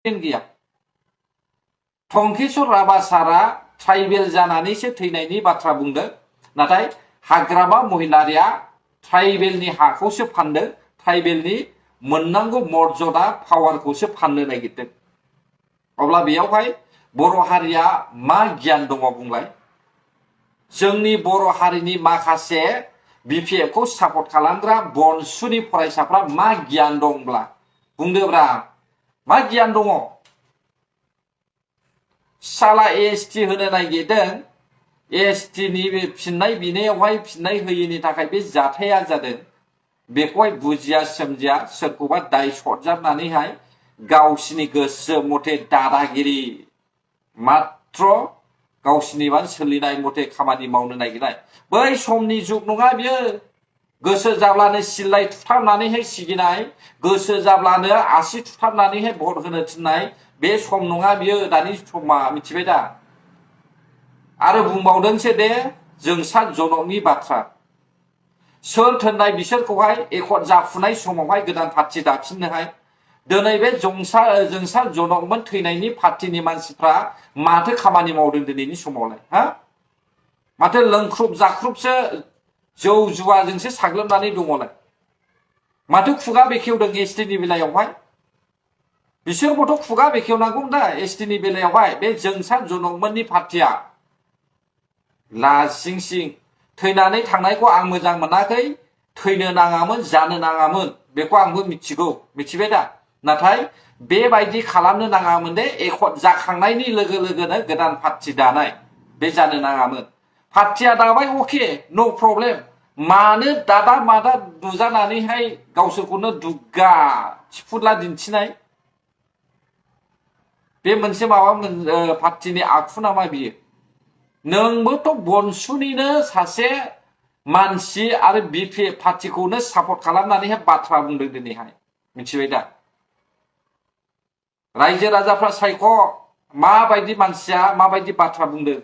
गैया टंकेश्वर राभासारा ट्राइबेल जानानैसो थैनायनि बाथ्रा बुंदों नाथाय हाग्रामा महिलारिया ट्राइबेलनि हाखौसो फानदों ट्राइबेलनि मोननांगौ मर्यादा पावारखौसो फाननो नागिरदों अब्ला बेयावहाय बर' हारिया मा गियान दङ बुंलाय जोंनि बर' हारिनि माखासे बिपिएफखौ सापर्ट खालामग्रा बनसुनि फरायसाफ्रा मा गियान दंब्ला बुंदोब्रा मा गियान दङ साला एसटि होनो नागिरदों एसटिनि फिननाय बिनायावहाय फिननाय होयिनि थाखाय बे जाथाया जादों बेखौहाय बुजिया सोमजिया सोरखौबा दाय सरजाबनानैहाय गावसिनि गोसो मथे दादागिरि मात्र गावसिनि सोलिनाय मथे खामानि मावनो नागिरनाय बै समनि जुग नङा बियो गोसो जाब्लानो सिल्लाय थुथारनानैहाय सिगिनाय गोसो जाब्लानो आसि थुथारनानैहाय भट होनो थिननाय बे सम नङा बियो दानि समा मिथिबाय दा आरो बुंबावदोंसो दे जोंसार जनकनि बाथ्रा सोर थोननाय बिसोरखौहाय एकट जाफुनाय समावहाय गोदान पार्टी दाफिननोहाय दिनै बे जोंसार जनकमोन थैनायनि पार्टीनि मानसिफ्रा माथो खामानि मावदों दिनैनि समावलाय हा माथो लोंख्रुब जाख्रुबसो जौ जुवाजोंसो साग्लोबनानै दङलाय माथो खुगा बेखेवदों एसटिनि बेलायावहाय बिसोरबोथ' खुगा बेखेवनांगौ दा एसटिनि बेलायावहाय बे जोंसार जनकमोननि पार्टीया लासिं सिं थैनानै थांनायखौ आं मोजां मोनाखै थैनो नाङामोन जानो नाङामोन बेखौ आंबो मिथिगौ मिथिबाय दा नाथाय बेबायदि खालामनो नाङामोन दे एकट जाखांनायनि लोगो लोगोनो गोदान पार्टी दानाय बे जानो नाङामोन पार्टीया दाबाय अके नो प्रब्लेम मानो दादा मादा नुजानानैहाय गावसोरखौनो दुग्गा थिफुदला दिन्थिनाय बे मोनसे माबा पार्टीनि आखु नामा बियो नोंबोथ' बनसुनिनो सासे मानसि आरो बिपिएफ पार्टीखौनो सापर्ट खालामनानैहाय बाथ्रा बुंदों दिनैहाय मिथिबाय दा रायजो राजाफ्रा सायख' माबायदि मानसिया माबायदि बाथ्रा बुंदों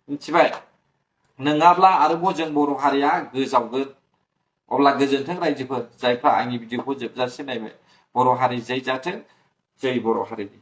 मिथिबाय नङाब्ला आरोबाव जों बर' हारिया गोजावगोन अब्ला गोजोन्थों रायजोफोर जायफ्रा आंनि भिडिअखौ जोबजासे नायबाय बर' हारि जै जाथों जै बर' हारिनि